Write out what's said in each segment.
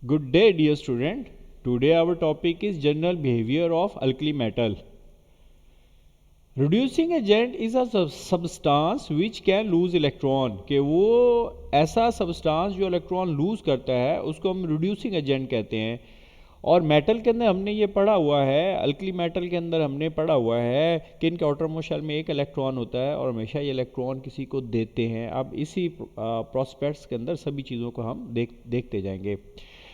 Good day, dear student. Today our topic is general behavior of alkali metal. Reducing agent is a substance which can lose electron. कि वो ऐसा substance जो electron lose करता है उसको हम reducing agent कहते हैं. और मेटल के अंदर हमने ये पढ़ा हुआ है, अल्कली मेटल के अंदर हमने पढ़ा हुआ है कि इनके आउटरमोस्ट शेल में एक इलेक्ट्रॉन होता है और हमेशा ये इलेक्ट्रॉन किसी को देते हैं. अब इसी प्रोस्पेक्ट्स के अंदर सभी चीज़ों को हम देखते जाएंगे.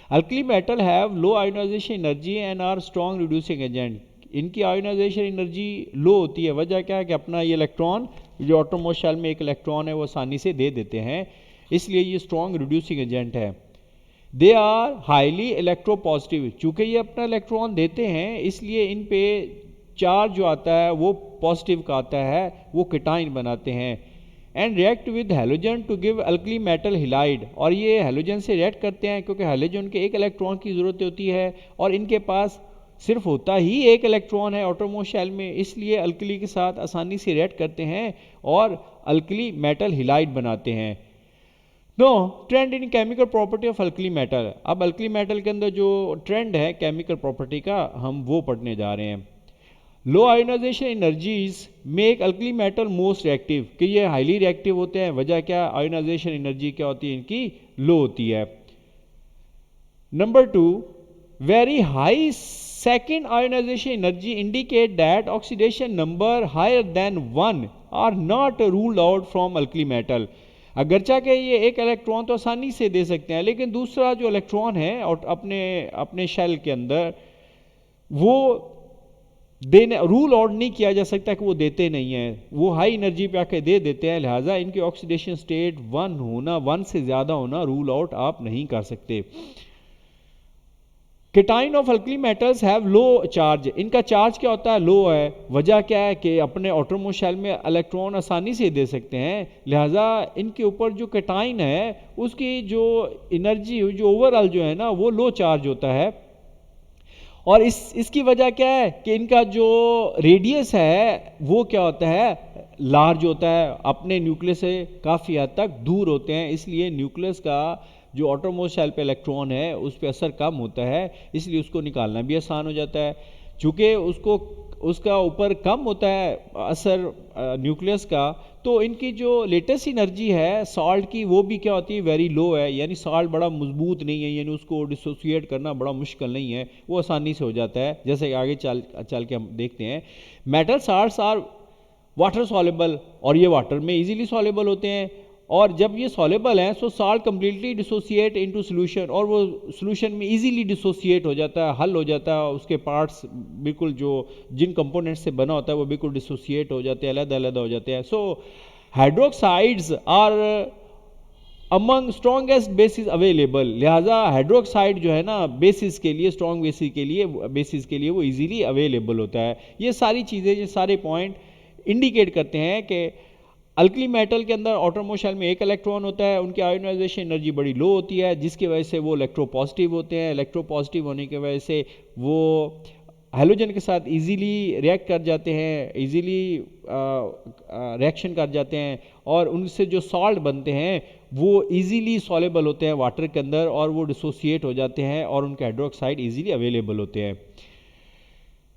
Alkali metal have low ionisation energy and are strong reducing agent. इनकी आयोनाइजेशन एनर्जी लो होती है. वजह क्या है कि अपना ये इलेक्ट्रॉन जो आउटरमोस्ट शेल में एक इलेक्ट्रॉन है वो आसानी से दे देते हैं, इसलिए ये स्ट्रॉन्ग रिड्यूसिंग एजेंट है. They are highly electropositive. चूँकि ये अपना इलेक्ट्रॉन देते हैं इसलिए इन पे चार्ज जो आता है वो पॉजिटिव का आता है, वो केटाइन बनाते हैं. And react with halogen to give alkali metal halide. और ये हेलोजन से रिएक्ट करते हैं क्योंकि हेलोजन के एक इलेक्ट्रॉन की ज़रूरत होती है और इनके पास सिर्फ होता ही एक इलेक्ट्रॉन है आउटरमोस्ट शेल में, इसलिए अल्कली के साथ आसानी से रिएक्ट करते हैं और अल्कली मेटल हिलाइड बनाते हैं. No trend in chemical property of alkali metal. अब अल्कली मेटल के अंदर जो ट्रेंड है केमिकल प्रॉपर्टी का हम वो पढ़ने जा रहे हैं. Low ionization energies make alkali metal most reactive. कि ये हाईली रिएक्टिव होते हैं. वजह क्या, आयोनाइजेशन एनर्जी क्या होती है इनकी, लो होती है. Number 2, very high second ionization energy indicate that oxidation number higher than 1 are not ruled out from alkali metal. अगरचा के ये एक इलेक्ट्रॉन तो आसानी से दे सकते हैं, लेकिन दूसरा जो इलेक्ट्रॉन है और अपने शेल के अंदर वो देने रूल आउट नहीं किया जा सकता कि वो देते नहीं हैं, वो हाई एनर्जी पे आके दे देते हैं. लिहाजा इनकी ऑक्सीडेशन स्टेट 1 होना, 1 से ज़्यादा होना रूल आउट आप नहीं कर सकते. Cation of alkali metals have low charge. इनका चार्ज क्या होता है, लो है. वजह क्या है कि अपने आउटरमोस्ट शेल में इलेक्ट्रॉन आसानी से दे सकते हैं, लिहाजा इनके ऊपर जो केटाइन है उसकी जो एनर्जी जो ओवरऑल जो है ना वो लो चार्ज होता है. और इसकी वजह क्या है कि इनका जो रेडियस है वो क्या होता है, लार्ज होता है, अपने न्यूक्लियस से काफ़ी हद तक दूर होते हैं, इसलिए न्यूक्लियस का जो आउटरमोस्ट शेल पे इलेक्ट्रॉन है उस पर असर कम होता है, इसलिए उसको निकालना भी आसान हो जाता है. चूँकि उसका ऊपर कम होता है असर न्यूक्लियस का, तो इनकी जो लेटेस्ट एनर्जी है सॉल्ट की वो भी क्या होती है, वेरी लो है. यानी सॉल्ट बड़ा मजबूत नहीं है, यानी उसको डिसोसिएट करना बड़ा मुश्किल नहीं है, वो आसानी से हो जाता है. जैसे आगे चल के हम देखते हैं. Metal salts are water soluble. और ये वाटर में इजीली सॉल्युबल होते हैं, और जब ये सॉल्युबल हैं so salt completely dissociate into solution, और वो सोल्यूशन में इजीली डिसोसिएट हो जाता है, हल हो जाता है. उसके पार्ट्स बिल्कुल जो जिन कंपोनेंट्स से बना होता है वो बिल्कुल डिसोसिएट हो जाते हैं, अलग हो जाते हैं. So hydroxides are among strongest bases available. लिहाजा हाइड्रोक्साइड जो है ना बेसिस के लिए, स्ट्रॉन्ग बेसिस के लिए वो इजीली अवेलेबल होता है. ये सारी चीज़ें, ये सारे पॉइंट इंडिकेट करते हैं कि अल्कली मेटल के अंदर आउटरमोस्ट शेल में एक इलेक्ट्रॉन होता है, उनकी आयोनाइजेशन एनर्जी बड़ी लो होती है, जिसकी वजह से वो इलेक्ट्रोपॉजिटिव होते हैं. इलेक्ट्रोपॉजिटिव होने की वजह से वो हेलोजन के साथ इजीली रिएक्ट कर जाते हैं, इजीली रिएक्शन कर जाते हैं, और उनसे जो सॉल्ट बनते हैं वो इजीली सॉल्युबल होते हैं वाटर के अंदर, और वो डिसोसिएट हो जाते हैं और उनके हाइड्रोक्साइड इजीली अवेलेबल होते हैं.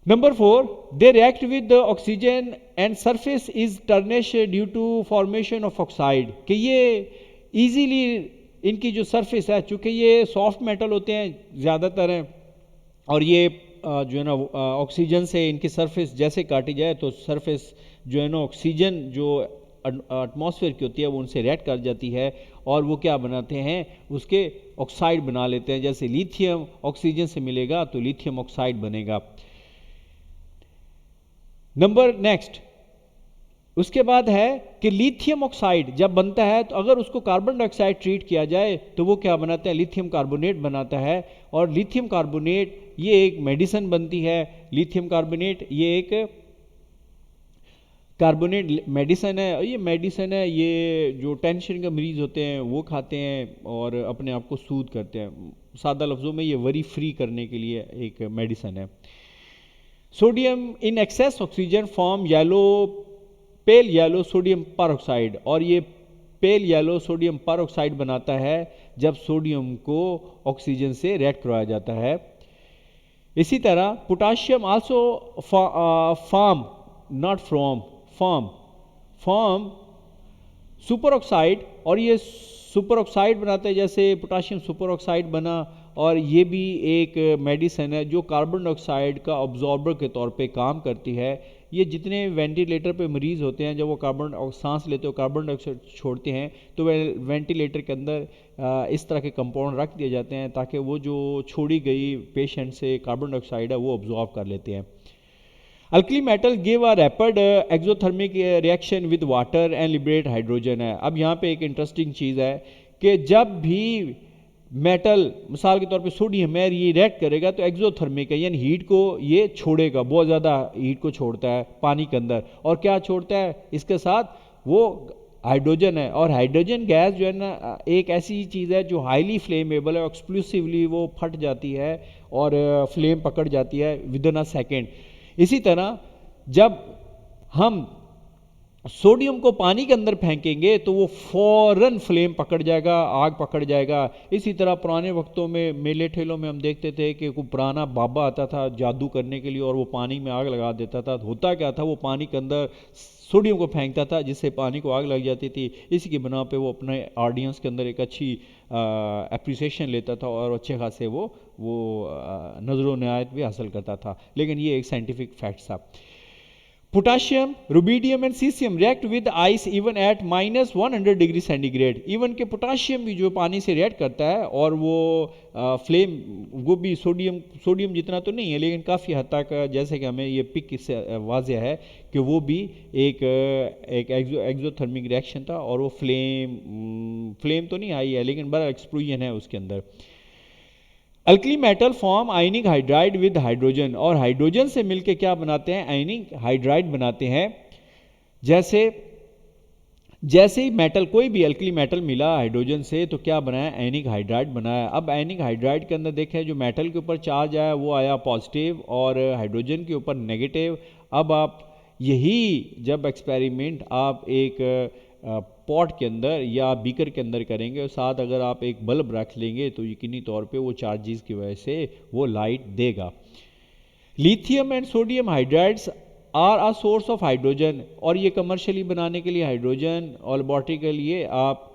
Number 4, they react with the oxygen and surface is tarnished due to formation of oxide. कि ये easily इनकी जो surface है, चूँकि ये soft metal होते हैं ज़्यादातर हैं, और ये जो है ना ऑक्सीजन से इनकी surface जैसे काटी जाए तो surface जो है ना ऑक्सीजन जो एटमॉस्फेयर की होती है वो उनसे रिएक्ट कर जाती है, और वो क्या बनाते हैं, उसके ऑक्साइड बना लेते हैं. जैसे लिथियम ऑक्सीजन से मिलेगा तो लिथियम ऑक्साइड बनेगा. नंबर नेक्स्ट, उसके बाद है कि लिथियम ऑक्साइड जब बनता है तो अगर उसको कार्बन डाइऑक्साइड ट्रीट किया जाए तो वो क्या बनाता है, लिथियम कार्बोनेट बनाता है. और लिथियम कार्बोनेट ये एक मेडिसिन बनती है. लिथियम कार्बोनेट ये एक कार्बोनेट मेडिसिन है, और ये मेडिसिन है ये जो टेंशन के मरीज होते हैं वो खाते हैं और अपने आप को सूद करते हैं. सादा लफ्ज़ों में ये वरी फ्री करने के लिए एक मेडिसिन है. Sodium in excess oxygen form pale yellow sodium पर ऑक्साइड, और ये पेल येलो सोडियम पर ऑक्साइड बनाता है जब सोडियम को ऑक्सीजन से रिएक्ट करवाया जाता है। इसी तरह potassium also form, not from, form super oxide, और ये सुपर ऑक्साइड बनाते हैं, जैसे पोटाशियम सुपर ऑक्साइड बना, और ये भी एक मेडिसिन है जो कार्बन डाइऑक्साइड का ऑब्जॉर्बर के तौर पे काम करती है। ये जितने वेंटिलेटर पे मरीज़ होते हैं, जब वो सांस लेते हो कार्बन डाइऑक्साइड छोड़ते हैं, तो वह वेंटिलेटर के अंदर इस तरह के कंपाउंड रख दिए जाते हैं ताकि वो जो छोड़ी गई पेशेंट से कार्बन डाइऑक्साइड है वो ऑब्जॉर्व कर लेते हैं। Alkali metal give a rapid exothermic reaction with water and liberate hydrogen है। अब यहाँ पे एक इंटरेस्टिंग चीज़ है कि जब भी मेटल मिसाल के तौर पे सोडियम है, ये रिएक्ट करेगा तो एक्सोथर्मिक है, यानी हीट को ये छोड़ेगा, बहुत ज़्यादा हीट को छोड़ता है पानी के अंदर। और क्या छोड़ता है इसके साथ, वो हाइड्रोजन है। और हाइड्रोजन गैस जो है ना, एक ऐसी चीज़ है जो हाईली फ्लेमेबल है, एक्सप्लोसिवली वो फट जाती है और फ्लेम पकड़ जाती है विद इन अ सेकेंड। इसी तरह जब हम सोडियम को पानी के अंदर फेंकेंगे तो वो फौरन फ्लेम पकड़ जाएगा, आग पकड़ जाएगा। इसी तरह पुराने वक्तों में मेले ठेलों में हम देखते थे कि कोई पुराना बाबा आता था जादू करने के लिए और वो पानी में आग लगा देता था। होता क्या था, वो पानी के अंदर सोडियम को फेंकता था जिससे पानी को आग लग जाती थी। इसी की बना पे वो अपने ऑडियंस के अंदर एक अच्छी एप्रिसिएशन लेता था और अच्छे खासे वो नजरो नियायत भी हासिल करता था। लेकिन ये एक साइंटिफिक फैक्ट था। Potassium, rubidium and caesium react with ice even at -100 degree centigrade. Even के पोटाशियम भी जो पानी से रिएक्ट करता है और वो फ्लेम, वो भी सोडियम जितना तो नहीं है लेकिन काफ़ी हद तक, जैसे कि हमें ये पिक इससे वाज़ेह है कि वो भी एक एक्सोथर्मिक रिएक्शन था और वो फ्लेम तो नहीं आई है लेकिन बड़ा एक्सप्लोजन है उसके अंदर। Alkali metal form ionic hydride with hydrogen, और हाइड्रोजन से मिलके क्या बनाते हैं, आयनिक हाइड्राइड बनाते हैं। जैसे ही मेटल, कोई भी अल्कली मेटल मिला हाइड्रोजन से तो क्या बनाया, आयनिक हाइड्राइड बनाया। अब आयनिक हाइड्राइड के अंदर देखें जो मेटल के ऊपर चार्ज आया वो आया पॉजिटिव और हाइड्रोजन के ऊपर नेगेटिव। अब आप यही जब एक्सपेरिमेंट आप एक पॉट के अंदर या बीकर के अंदर करेंगे और साथ अगर आप एक बल्ब रख लेंगे तो यकीनी तौर पे वो चार्जेस की वजह से वो लाइट देगा। Lithium and sodium hydrides are a source of hydrogen, और ये कमर्शियली बनाने के लिए हाइड्रोजन और लेबोरेटरी के लिए आप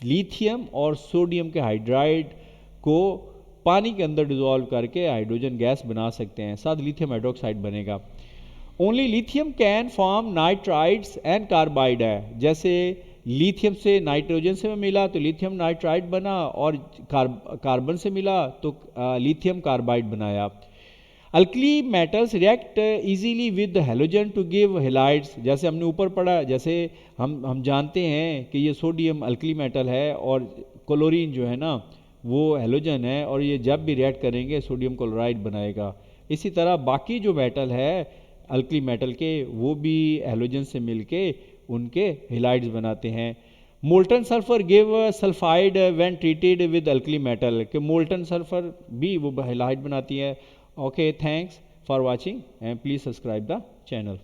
लिथियम और सोडियम के हाइड्राइड को पानी के अंदर डिजोल्व करके हाइड्रोजन गैस बना सकते हैं, साथ लिथियम हाइड्रोक्साइड बनेगा। Only lithium can form nitrides and carbide है। जैसे लिथियम से नाइट्रोजन से मिला तो लिथियम नाइट्राइड बना, और कार्बन से मिला तो लिथियम कार्बाइड बनाया। Alkali metals react easily with halogen to give halides. जैसे हमने ऊपर पढ़ा, जैसे हम जानते हैं कि ये सोडियम अल्कली मेटल है और क्लोरीन जो है ना वो हैलोजन है, और ये जब भी रिएक्ट करेंगे सोडियम क्लोराइड बनाएगा। इसी तरह बाकी जो मेटल है अल्कली मेटल के, वो भी हैलोजन से मिलके उनके हैलाइड्स बनाते हैं। Molten sulphur give sulphide when treated with alkali metal, कि मोल्टन सल्फर भी वो हैलाइड बनाती है। Okay, thanks for watching and please subscribe the channel.